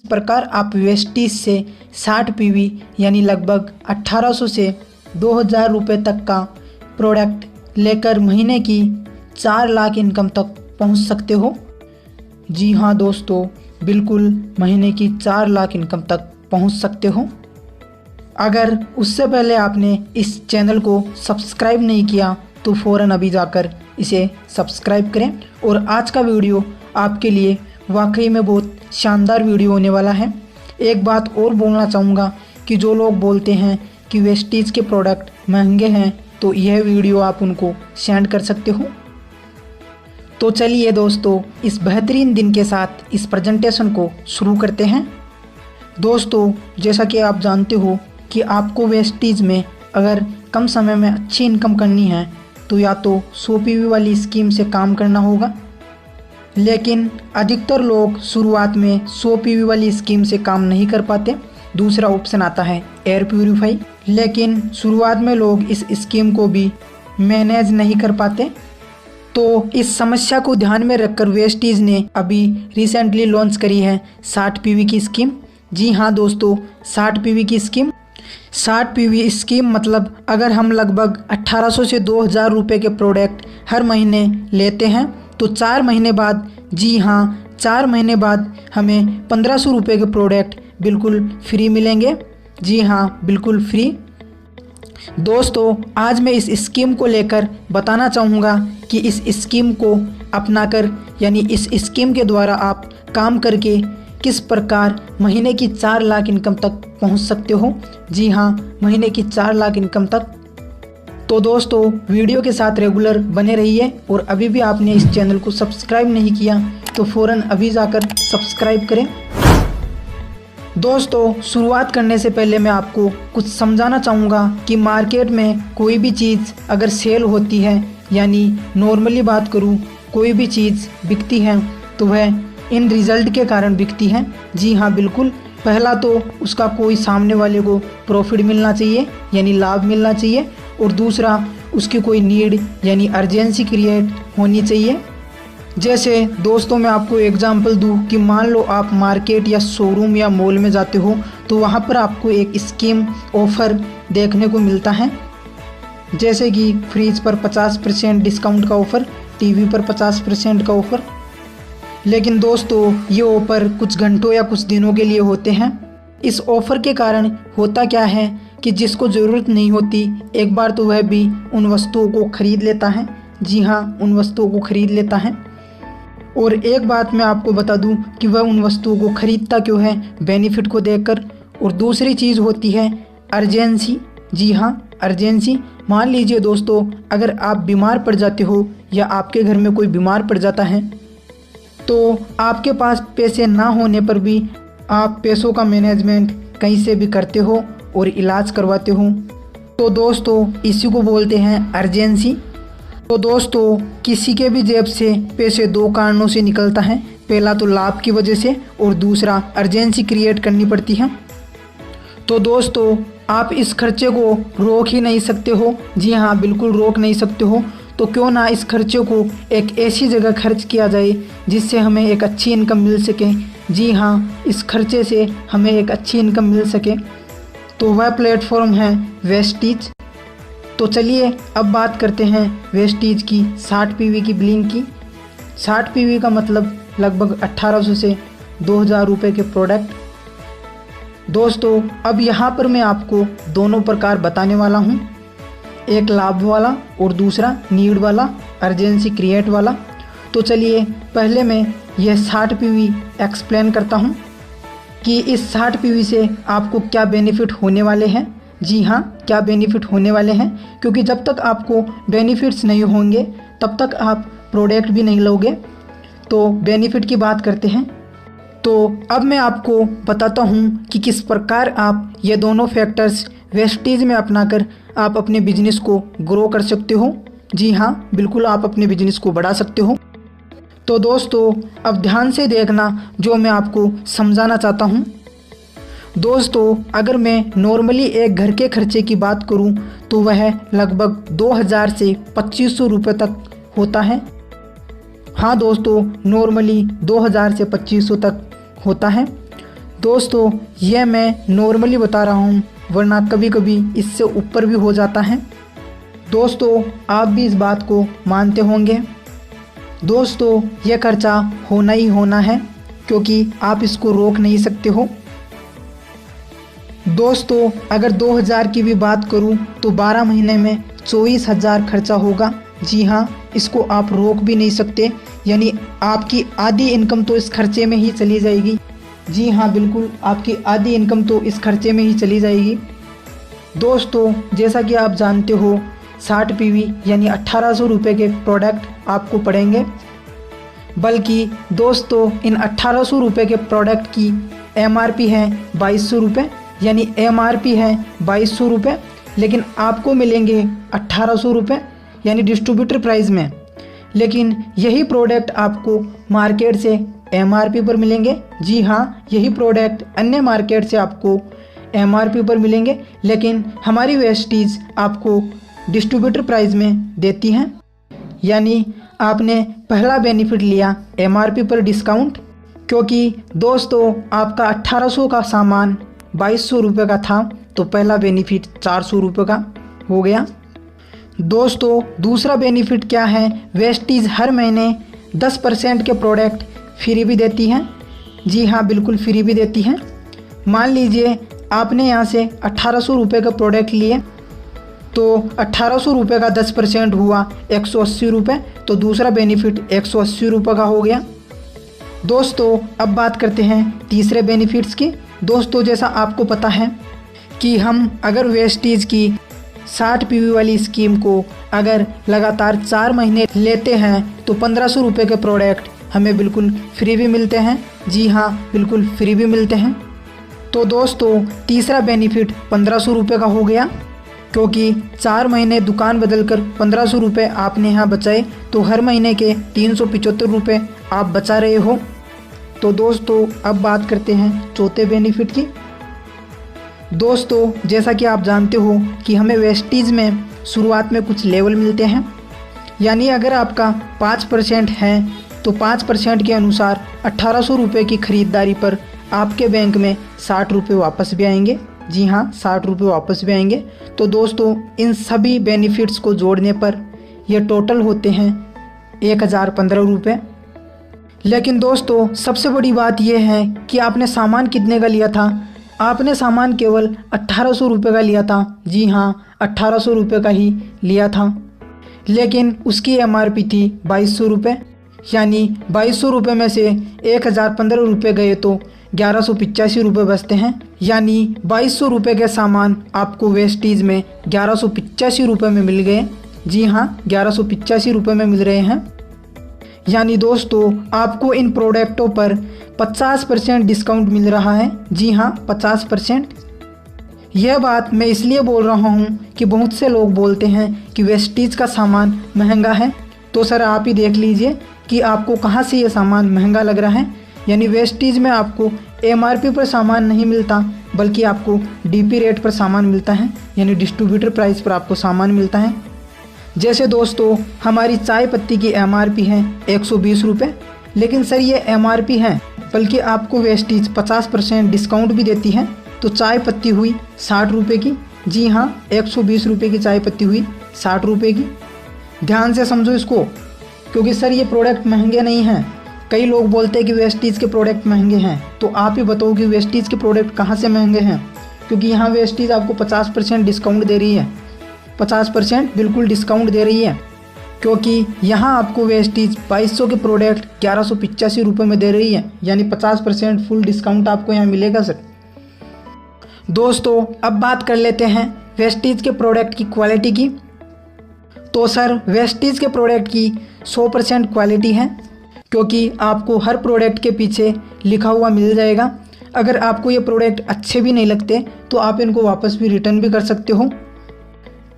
प्रकार आप वेस्टीज से 60 पीवी यानी लगभग 1800 से 2000 रुपये तक का प्रोडक्ट लेकर महीने की 4 लाख इनकम तक पहुंच सकते हो। जी हाँ दोस्तों, बिल्कुल महीने की 4 लाख इनकम तक पहुंच सकते हो। अगर उससे पहले आपने इस चैनल को सब्सक्राइब नहीं किया तो फ़ौरन अभी जाकर इसे सब्सक्राइब करें। और आज का वीडियो आपके लिए वाकई में बहुत शानदार वीडियो होने वाला है। एक बात और बोलना चाहूँगा कि जो लोग बोलते हैं कि वेस्टीज के प्रोडक्ट महंगे हैं तो यह वीडियो आप उनको सेंड कर सकते हो। तो चलिए दोस्तों, इस बेहतरीन दिन के साथ इस प्रेजेंटेशन को शुरू करते हैं। दोस्तों, जैसा कि आप जानते हो कि आपको वेस्टीज में अगर कम समय में अच्छी इनकम करनी है तो या तो 100 पीवी वाली स्कीम से काम करना होगा, लेकिन अधिकतर लोग शुरुआत में 100 पीवी वाली स्कीम से काम नहीं कर पाते। दूसरा ऑप्शन आता है एयर प्यूरीफाई, लेकिन शुरुआत में लोग इस स्कीम को भी मैनेज नहीं कर पाते। तो इस समस्या को ध्यान में रखकर वेस्टीज ने अभी रिसेंटली लॉन्च करी है 60 पीवी की स्कीम। जी हाँ दोस्तों, 60 पीवी की स्कीम। 60 पीवी स्कीम मतलब अगर हम लगभग 1800 से 2000 रुपये के प्रोडक्ट हर महीने लेते हैं तो 4 महीने बाद, जी हाँ 4 महीने बाद हमें 1500 रुपये के प्रोडक्ट बिल्कुल फ्री मिलेंगे। जी हाँ, बिल्कुल फ्री। दोस्तों, आज मैं इस स्कीम को लेकर बताना चाहूँगा कि इस स्कीम को अपनाकर यानी इस स्कीम के द्वारा आप काम करके किस प्रकार महीने की 4 लाख इनकम तक पहुंच सकते हो। जी हाँ, महीने की 4 लाख इनकम तक। तो दोस्तों, वीडियो के साथ रेगुलर बने रहिए और अभी भी आपने इस चैनल को सब्सक्राइब नहीं किया तो फ़ौरन अभी जाकर सब्सक्राइब करें। दोस्तों, शुरुआत करने से पहले मैं आपको कुछ समझाना चाहूँगा कि मार्केट में कोई भी चीज़ अगर सेल होती है, यानी नॉर्मली बात करूँ, कोई भी चीज़ बिकती है तो वह इन रिज़ल्ट के कारण बिकती है। जी हाँ बिल्कुल, पहला तो उसका कोई सामने वाले को प्रॉफिट मिलना चाहिए यानी लाभ मिलना चाहिए, और दूसरा उसकी कोई नीड यानी अर्जेंसी क्रिएट होनी चाहिए। जैसे दोस्तों, मैं आपको एग्जांपल दूं कि मान लो आप मार्केट या शोरूम या मॉल में जाते हो तो वहाँ पर आपको एक स्कीम ऑफ़र देखने को मिलता है, जैसे कि फ्रिज पर 50% डिस्काउंट का ऑफ़र, टीवी पर 50% का ऑफ़र। लेकिन दोस्तों, ये ऑफ़र कुछ घंटों या कुछ दिनों के लिए होते हैं। इस ऑफ़र के कारण होता क्या है कि जिसको ज़रूरत नहीं होती एक बार तो वह भी उन वस्तुओं को ख़रीद लेता है। जी हाँ, उन वस्तुओं को ख़रीद लेता है। और एक बात मैं आपको बता दूं कि वह उन वस्तुओं को ख़रीदता क्यों है, बेनिफिट को देखकर। और दूसरी चीज़ होती है अर्जेंसी। जी हाँ, अर्जेंसी। मान लीजिए दोस्तों, अगर आप बीमार पड़ जाते हो या आपके घर में कोई बीमार पड़ जाता है तो आपके पास पैसे ना होने पर भी आप पैसों का मैनेजमेंट कहीं से भी करते हो और इलाज करवाते हो। तो दोस्तों, इसी को बोलते हैं अर्जेंसी। तो दोस्तों, किसी के भी जेब से पैसे 2 कारणों से निकलता है। पहला तो लाभ की वजह से और दूसरा अर्जेंसी क्रिएट करनी पड़ती है। तो दोस्तों, आप इस खर्चे को रोक ही नहीं सकते हो। जी हाँ, बिल्कुल रोक नहीं सकते हो। तो क्यों ना इस खर्चे को एक ऐसी जगह खर्च किया जाए जिससे हमें एक अच्छी इनकम मिल सके। जी हाँ, इस खर्चे से हमें एक अच्छी इनकम मिल सके, तो वह प्लेटफॉर्म है वेस्टीज। तो चलिए अब बात करते हैं वेस्टीज की 60 पीवी की बिलिंग की। 60 पीवी का मतलब लगभग 1800 से 2000 रुपये के प्रोडक्ट। दोस्तों, अब यहाँ पर मैं आपको दोनों प्रकार बताने वाला हूँ, एक लाभ वाला और दूसरा नीड वाला, अर्जेंसी क्रिएट वाला। तो चलिए पहले मैं यह 60 पीवी एक्सप्लेन करता हूँ कि इस 60 पीवी से आपको क्या बेनिफिट होने वाले हैं। जी हाँ, क्या बेनिफिट होने वाले हैं, क्योंकि जब तक आपको बेनिफिट्स नहीं होंगे तब तक आप प्रोडक्ट भी नहीं लोगे। तो बेनिफिट की बात करते हैं। तो अब मैं आपको बताता हूँ कि किस प्रकार आप ये दोनों फैक्टर्स वेस्टीज में अपनाकर आप अपने बिजनेस को ग्रो कर सकते हो। जी हाँ, बिल्कुल आप अपने बिजनेस को बढ़ा सकते हो। तो दोस्तों, अब ध्यान से देखना जो मैं आपको समझाना चाहता हूँ। दोस्तों, अगर मैं नॉर्मली एक घर के खर्चे की बात करूं तो वह लगभग 2000 से 2500 रुपये तक होता है। हाँ दोस्तों, नॉर्मली 2000 से 2500 तक होता है। दोस्तों यह मैं नॉर्मली बता रहा हूँ, वरना कभी कभी इससे ऊपर भी हो जाता है। दोस्तों आप भी इस बात को मानते होंगे। दोस्तों यह खर्चा होना ही होना है, क्योंकि आप इसको रोक नहीं सकते हो। दोस्तों अगर 2000 की भी बात करूं तो 12 महीने में 24,000 खर्चा होगा। जी हाँ, इसको आप रोक भी नहीं सकते, यानी आपकी आधी इनकम तो इस खर्चे में ही चली जाएगी। जी हाँ बिल्कुल, आपकी आधी इनकम तो इस खर्चे में ही चली जाएगी। दोस्तों जैसा कि आप जानते हो 60 PV यानी 1800 रुपये के प्रोडक्ट आपको पड़ेंगे, बल्कि दोस्तों इन 1800 रुपये के प्रोडक्ट की MRP है 2200 रुपये, यानी MRP है 2200 रुपये, लेकिन आपको मिलेंगे 1800 रुपये यानी डिस्ट्रीब्यूटर प्राइस में। लेकिन यही प्रोडक्ट आपको मार्केट से MRP पर मिलेंगे। जी हाँ, यही प्रोडक्ट अन्य मार्केट से आपको MRP पर मिलेंगे, लेकिन हमारी वेस्टीज आपको डिस्ट्रीब्यूटर प्राइस में देती हैं। यानी आपने पहला बेनिफिट लिया MRP पर डिस्काउंट, क्योंकि दोस्तों आपका 1800 का सामान 2200 रुपये का था, तो पहला बेनिफिट 400 रुपये का हो गया। दोस्तों दूसरा बेनिफिट क्या है, वेस्टीज हर महीने 10% के प्रोडक्ट फ्री भी देती हैं। जी हाँ बिल्कुल, फ्री भी देती हैं। मान लीजिए आपने यहाँ से 1800 रुपये का प्रोडक्ट लिए, तो 1800 रुपये का 10% हुआ 180 रुपये, तो दूसरा बेनिफिट 180 रुपये का हो गया। दोस्तों अब बात करते हैं तीसरे बेनिफिट्स की। दोस्तों जैसा आपको पता है कि हम अगर वेस्टीज की 60 PV वाली स्कीम को अगर लगातार 4 महीने लेते हैं तो 1500 रुपये के प्रोडक्ट हमें बिल्कुल फ्री भी मिलते हैं। जी हाँ बिल्कुल फ्री भी मिलते हैं। तो दोस्तों तीसरा बेनिफिट 1500 रुपये का हो गया, क्योंकि 4 महीने दुकान बदलकर 1500 रुपये आपने यहाँ बचाए, तो हर महीने के 375 रुपये आप बचा रहे हो। तो दोस्तों अब बात करते हैं चौथे बेनिफिट की। दोस्तों जैसा कि आप जानते हो कि हमें वेस्टीज में शुरुआत में कुछ लेवल मिलते हैं, यानी अगर आपका 5% है तो 5% के अनुसार 1800 रुपये की खरीदारी पर आपके बैंक में 60 रुपये वापस भी आएंगे। जी हाँ 60 रुपये वापस भी आएंगे। तो दोस्तों इन सभी बेनिफिट्स को जोड़ने पर ये टोटल होते हैं 1015 रुपये। लेकिन दोस्तों सबसे बड़ी बात यह है कि आपने सामान कितने का लिया था। आपने सामान केवल 1800 रुपये का लिया था। जी हाँ 1800 रुपये का ही लिया था, लेकिन उसकी MRP थी 2200 रुपये, यानी 2200 रुपये में से 1015 रुपये गए तो 1185 रुपये बचते हैं। यानी 2200 रुपये के सामान आपको वेस्टीज में 1185 रुपये में मिल गए। जी हाँ 1185 रुपये में मिल रहे हैं। यानी दोस्तों आपको इन प्रोडक्टों पर 50% डिस्काउंट मिल रहा है। जी हाँ 50%। यह बात मैं इसलिए बोल रहा हूँ कि बहुत से लोग बोलते हैं कि वेस्टीज का सामान महंगा है। तो सर आप ही देख लीजिए कि आपको कहाँ से ये सामान महंगा लग रहा है। यानी वेस्टीज में आपको MRP पर सामान नहीं मिलता, बल्कि आपको DP रेट पर सामान मिलता है, यानी डिस्ट्रीब्यूटर प्राइस पर आपको सामान मिलता है। जैसे दोस्तों हमारी चाय पत्ती की MRP है 120 रुपये, लेकिन सर ये MRP है, बल्कि आपको वेस्टीज 50% डिस्काउंट भी देती है, तो चाय पत्ती हुई 60 रुपये की। जी हाँ 120 रुपये की चाय पत्ती हुई 60 रुपये की। ध्यान से समझो इसको, क्योंकि सर ये प्रोडक्ट महंगे नहीं हैं। कई लोग बोलते हैं कि वेस्टीज के प्रोडक्ट महंगे हैं, तो आप ही बताओ कि वेस्टीज के प्रोडक्ट कहाँ से महंगे हैं। क्योंकि यहाँ वेस्टीज आपको 50% डिस्काउंट दे रही है, 50% बिल्कुल डिस्काउंट दे रही है, क्योंकि यहाँ आपको वेस्टीज 2200 के प्रोडक्ट 1185 रुपये में दे रही है, यानी 50% फुल डिस्काउंट आपको यहाँ मिलेगा सर। दोस्तों अब बात कर लेते हैं वेस्टीज के प्रोडक्ट की क्वालिटी की। तो सर वेस्टीज के प्रोडक्ट की 100% क्वालिटी है, क्योंकि आपको हर प्रोडक्ट के पीछे लिखा हुआ मिल जाएगा। अगर आपको ये प्रोडक्ट अच्छे भी नहीं लगते तो आप इनको वापस भी रिटर्न भी कर सकते हो।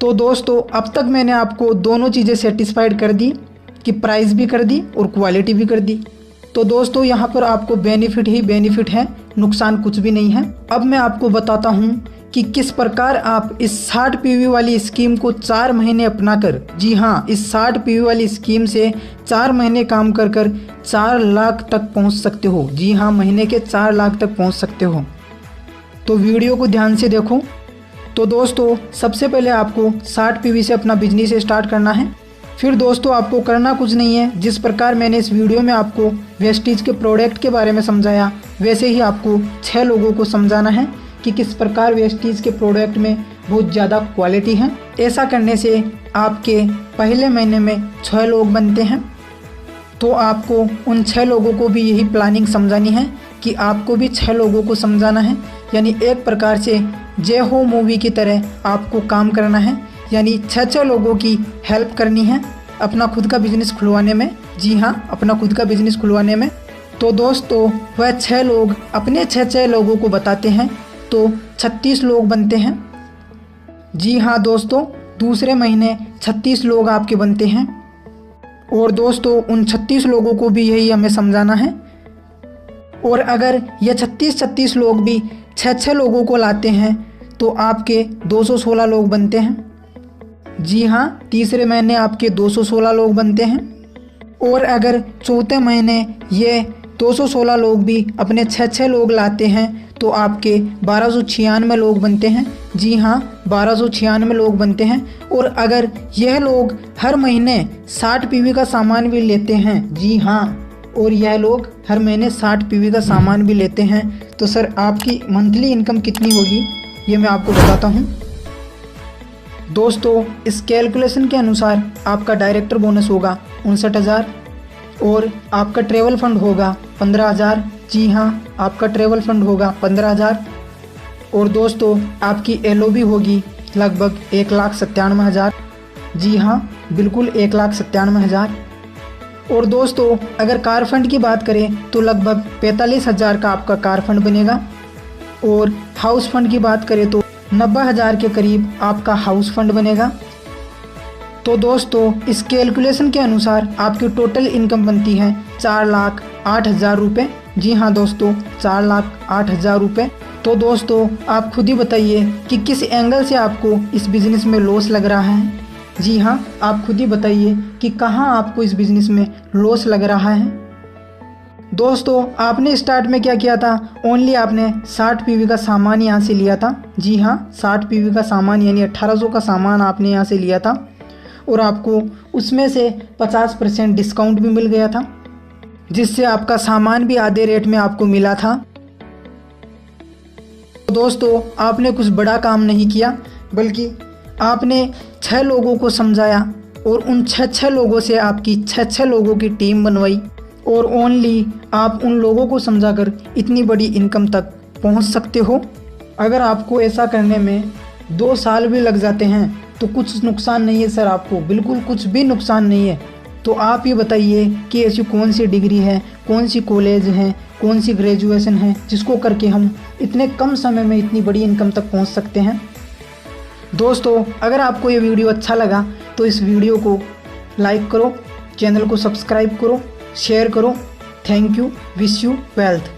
तो दोस्तों अब तक मैंने आपको दोनों चीज़ें सेटिस्फाइड कर दी, कि प्राइस भी कर दी और क्वालिटी भी कर दी। तो दोस्तों यहाँ पर आपको बेनिफिट ही बेनिफिट है, नुकसान कुछ भी नहीं है। अब मैं आपको बताता हूँ कि किस प्रकार आप इस 60 पीवी वाली स्कीम को 4 महीने अपनाकर, जी हाँ, इस 60 पीवी वाली स्कीम से 4 महीने काम कर 4 लाख तक पहुंच सकते हो। जी हाँ, महीने के 4 लाख तक पहुंच सकते हो। तो वीडियो को ध्यान से देखो। तो दोस्तों, सबसे पहले आपको 60 पीवी से अपना बिजनेस स्टार्ट करना है। फिर दोस्तों, आपको करना कुछ नहीं है, जिस प्रकार मैंने इस वीडियो में आपको वेस्टीज के प्रोडक्ट के बारे में समझाया, वैसे ही आपको 6 लोगों को समझाना है कि किस प्रकार वेस्टीज के प्रोडक्ट में बहुत ज़्यादा क्वालिटी है। ऐसा करने से आपके पहले महीने में 6 लोग बनते हैं। तो आपको उन 6 लोगों को भी यही प्लानिंग समझानी है कि आपको भी 6 लोगों को समझाना है, यानी एक प्रकार से जय हो मूवी की तरह आपको काम करना है, यानी 6 लोगों की हेल्प करनी है अपना खुद का बिजनेस खुलवाने में। जी हाँ, अपना खुद का बिजनेस खुलवाने में। तो दोस्तों, वह 6 लोग अपने 6 लोगों को बताते हैं तो 36 लोग बनते हैं। जी हाँ दोस्तों, दूसरे महीने 36 लोग आपके बनते हैं। और दोस्तों, उन 36 लोगों को भी यही हमें समझाना है। और अगर ये 36 लोग भी 6 लोगों को लाते हैं तो आपके 216 लोग बनते हैं। जी हाँ, तीसरे महीने आपके 216 लोग बनते हैं। और अगर चौथे महीने ये 216 लोग भी अपने 6 लोग लाते हैं तो आपके 1296 लोग बनते हैं। जी हाँ, 1296 लोग बनते हैं। और अगर यह लोग हर महीने 60 पीवी का सामान भी लेते हैं, जी हाँ, और यह लोग हर महीने 60 पीवी का सामान भी लेते हैं, तो सर आपकी मंथली इनकम कितनी होगी ये मैं आपको बताता हूँ। दोस्तों, इस कैलकुलेशन के अनुसार आपका डायरेक्टर बोनस होगा 59,000 और आपका ट्रैवल फंड होगा 15,000। जी हाँ, आपका ट्रैवल फंड होगा 15,000। और दोस्तों, आपकी LOB होगी लगभग 1,97,000। जी हाँ, बिल्कुल 1,97,000। और दोस्तों, अगर कार फंड की बात करें तो लगभग 45,000 का आपका कार फंड बनेगा। और हाउस फंड की बात करें तो 90,000 के करीब आपका हाउस फंड बनेगा। तो दोस्तों, इस कैलकुलेशन के अनुसार आपकी टोटल इनकम बनती है 4,08,000 रुपये। जी हाँ दोस्तों, 4,08,000 रुपये। तो दोस्तों, आप खुद ही बताइए कि किस एंगल से आपको इस बिज़नेस में लॉस लग रहा है। जी हाँ, आप खुद ही बताइए कि कहाँ आपको इस बिज़नेस में लॉस लग रहा है। दोस्तों, आपने स्टार्ट में क्या किया था, ओनली आपने 60 पीवी का सामान यहाँ से लिया था। जी हाँ, 60 पीवी का सामान यानी 1800 का सामान आपने यहाँ से लिया था और आपको उसमें से 50% डिस्काउंट भी मिल गया था, जिससे आपका सामान भी आधे रेट में आपको मिला था। दोस्तों, आपने कुछ बड़ा काम नहीं किया, बल्कि आपने 6 लोगों को समझाया और उन 6 लोगों से आपकी 6 लोगों की टीम बनवाई और ओनली आप उन लोगों को समझाकर इतनी बड़ी इनकम तक पहुंच सकते हो। अगर आपको ऐसा करने में 2 साल भी लग जाते हैं तो कुछ नुकसान नहीं है सर, आपको बिल्कुल कुछ भी नुकसान नहीं है। तो आप ये बताइए कि ऐसी कौन सी डिग्री है, कौन सी कॉलेज है, कौन सी ग्रेजुएशन है जिसको करके हम इतने कम समय में इतनी बड़ी इनकम तक पहुंच सकते हैं। दोस्तों, अगर आपको ये वीडियो अच्छा लगा तो इस वीडियो को लाइक करो, चैनल को सब्सक्राइब करो, शेयर करो। Thank you, wish you wealth.